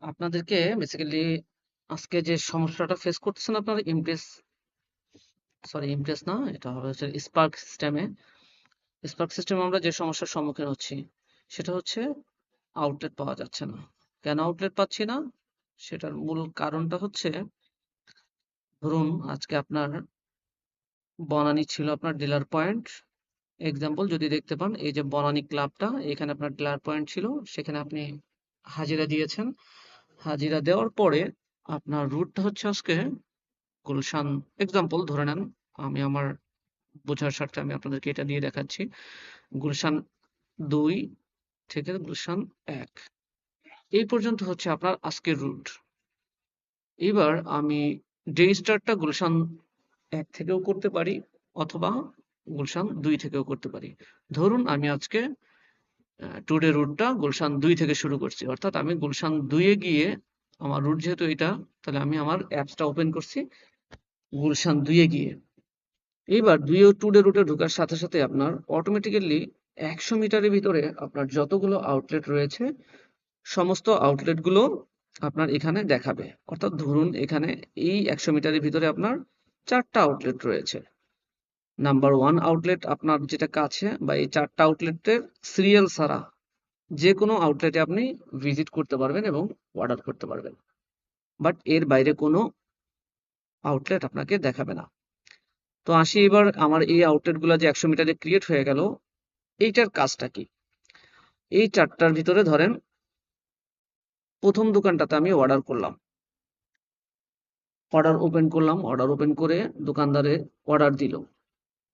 আপনাদেরকে বেসিক্যালি আজকে যে সমস্যাটা ফেস করতেছেন আপনারা ইমপ্রেস না, এটা হবে হচ্ছে স্পার্ক সিস্টেমে আমরা যে সমস্যার সম্মুখীন হচ্ছি সেটা হচ্ছে আউটলেট পাওয়া যাচ্ছে না। কেন আউটলেট পাচ্ছি না, সেটার মূল কারণটা হচ্ছে, ধরুন আজকে আপনার বনানী ছিল আপনার ডিলার পয়েন্ট। এক্সাম্পল যদি দেখতে পান, এই যে বনানী ক্লাবটা, এখানে আপনার ডিলার পয়েন্ট ছিল, সেখানে আপনি হাজিরা দিয়েছেন। হাজিরা দেওয়ার পরে আপনার রুটটা হচ্ছে আজকে গুলশান। এক্সাম্পল ধরে নেন, আমি আমার বোঝার স্বার্থে আমি আপনাদেরকে এটা দিয়ে দেখাচ্ছি। গুলশান ২ থেকে গুলশান ১ এই পর্যন্ত হচ্ছে আপনার আজকের রুট। এবার আমি ডে স্টার্টটা গুলশান ১ থেকেও করতে পারি অথবা গুলশান ২ থেকেও করতে পারি। ধরুন আমি আজকে টুডে রুটটা গুলশান ২ থেকে শুরু করছি, অর্থাৎ আমি গুলশান ২ এ গিয়ে, আমার রুট যেহেতু এটা, তাহলে আমি আমার অ্যাপসটা ওপেন করছি গুলশান ২ এ গিয়ে। এইবার ২ ও টুডে রুটে ঢোকার সাথে সাথে আপনার অটোমেটিক্যালি ১০০ মিটারের ভিতরে আপনার যতগুলো আউটলেট রয়েছে সমস্ত আউটলেটগুলো আপনার এখানে দেখাবে। অর্থাৎ ধরুন এখানে এই ১০০ মিটারের ভিতরে আপনার ৪টা আউটলেট রয়েছে। নাম্বার 1 আউটলেট আপনার যেটা কাছে, বা এই ৪টা আউটলেটের সিরিয়াল ছাড়া যে কোনো আউটলেটে আপনি ভিজিট করতে পারবেন এবং অর্ডার করতে পারবেন। বাট এর বাইরে কোনো আউটলেট আপনাকে দেখাবে না। তো আসি এবার আমার এই আউটলেটগুলো যে ১০০ মিটারে ক্রিয়েট হয়ে গেল, এইটার কাজটা কি? এই ৪টার ভিতরে ধরেন প্রথম দোকানটাতে আমি অর্ডার করলাম। অর্ডার ওপেন করলাম, অর্ডার ওপেন করে দোকানদারে অর্ডার দিল।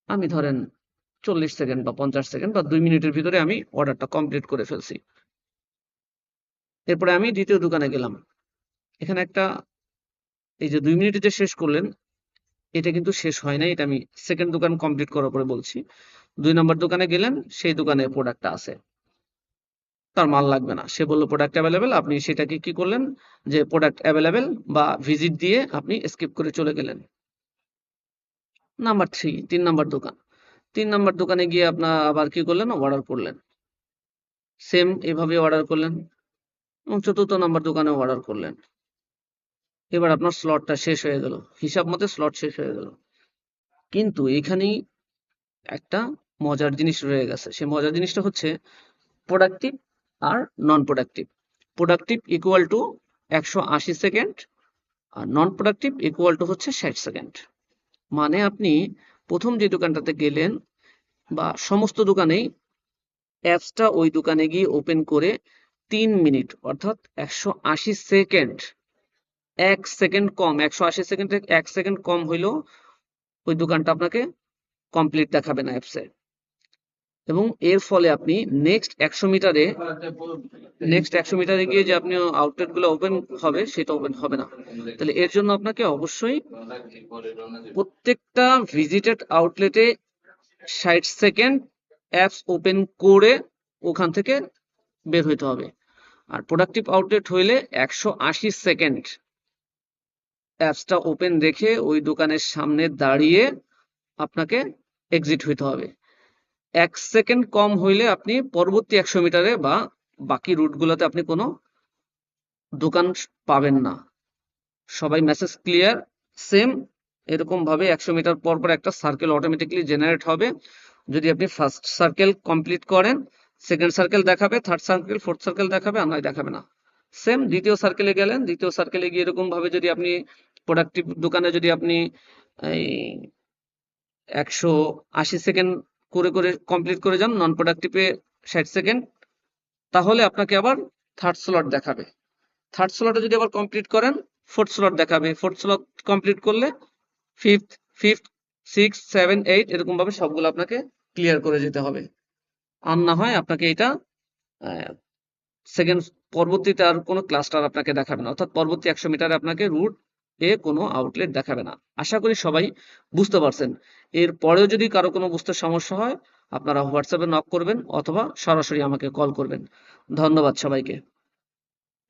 আমি ধরেন ৪০ সেকেন্ড বা ৫০ সেকেন্ড বা ২ মিনিটের ভিতরে আমি অর্ডারটা কমপ্লিট করে ফেলছি। এরপরে আমি দ্বিতীয় দোকানে গেলাম। এখানে একটা, এই যে ২ মিনিটে যে শেষ করলেন, এটা কিন্তু শেষ হয় নাই। এটা আমি সেকেন্ড দোকান কমপ্লিট করার পরে বলছি। ২ নাম্বার দোকানে গেলেন, সেই দোকানে প্রোডাক্টটা আছে। তার মাল লাগবে না। সে বলল প্রোডাক্ট অ্যাভেলেবেল। আপনি সেটাকে কি করলেন, যে প্রোডাক্ট অ্যাভেলেবেল বা ভিজিট দিয়ে আপনি স্কিপ করে চলে গেলেন। নাম্বার ৩ নাম্বার দোকান। ৩ নাম্বার দোকানে গিয়ে আপনার আবার কি করলেন, অর্ডার করলেন। সেম এভাবে অর্ডার করলেন এবং ৪র্থ নাম্বার দোকানেও অর্ডার করলেন। এবার আপনার স্লটটা শেষ হয়ে গেল। হিসাব মতে স্লট শেষ হয়ে গেল। কিন্তু এখানেই একটা মজার জিনিস রয়ে গেছে। সেই মজার জিনিসটা হচ্ছে প্রোডাক্টিভ আর non productive. Productive equal to ১৮০ second আর নন প্রোডাক্টিভ ইকুয়াল টু হচ্ছে ৬০ সেকেন্ড। মানে আপনি প্রথম যে দোকানটাতে গেলেন, বা সমস্ত দোকানেই অ্যাপসটা ওই দোকানে গিয়ে ওপেন করে ৩ মিনিট অর্থাৎ ১৮০ সেকেন্ড, ১ সেকেন্ড কম, ১৮০ সেকেন্ডে ১ সেকেন্ড কম হইলেও ওই দোকানটা আপনাকে কমপ্লিট দেখাবে না অ্যাপসে। এবং এর ফলে আপনি নেক্সট ১০০ মিটারে গিয়ে যে আপনি আউটলেটগুলো ওপেন হবে, সেটা ওপেন হবে না। তাহলে এর জন্য আপনাকে অবশ্যই প্রত্যেকটা ভিজিটেড আউটলেটে ৬০ সেকেন্ড অ্যাপস ওপেন করে ওখান থেকে বের হইতে হবে। আর প্রোডাক্টিভ আউটলেট হইলে ১৮০ সেকেন্ড অ্যাপসটা ওপেন রেখে ওই দোকানের সামনে দাঁড়িয়ে আপনাকে এক্সিট হইতে হবে। ১ সেকেন্ড কম হইলে আপনি পরবর্তী ১০০ মিটারে বা বাকি রুটগুলোতে আপনি কোনো দোকান পাবেন না। সবাই মেসেজ ক্লিয়ার? সেম এরকম ভাবে ১০০ মিটার পর পর একটা সার্কেল অটোমেটিক্যালি জেনারেট হবে। যদি আপনি ফার্স্ট সার্কেল কমপ্লিট করেন, সেকেন্ড সার্কেল দেখাবে, থার্ড সার্কেল, ফোর্থ সার্কেল দেখাবে, আর নয় দেখাবে না। সেম দ্বিতীয় সার্কেলে গেলেন, দ্বিতীয় সার্কেলে গিয়ে এরকম ভাবে যদি আপনি প্রোডাক্টিভ দোকানে যদি আপনি এই ১৮০ সেকেন্ড করে করে কমপ্লিট করে যান, নন প্রোডাক্টিভে ৬০ সেকেন্ড, তাহলে আপনাকে আবার থার্ড স্লট দেখাবে। থার্ড স্লটে যদি আবার কমপ্লিট করেন, ফোর্থ স্লট দেখাবে। ফোর্থ স্লট কমপ্লিট করলে ফিফথ, ফিফথ, 6, 7, 8 এরকম ভাবে সবগুলো আপনাকে ক্লিয়ার করে যেতে হবে। আর না হয় আপনাকে এটা সেকেন্ড পরবর্তীতে আর কোনো ক্লাস্টার আপনাকে দেখাবে না, অর্থাৎ পরবর্তী ১০০ মিটারে আপনাকে রুট এ কোনো আউটলেট দেখাবে না। আশা করি সবাই বুঝতে পারছেন। এর পরেও যদি কারো কোনো বুঝতে সমস্যা হয়, আপনারা হোয়াটসঅ্যাপে নক করবেন অথবা সরাসরি আমাকে কল করবেন। ধন্যবাদ সবাইকে।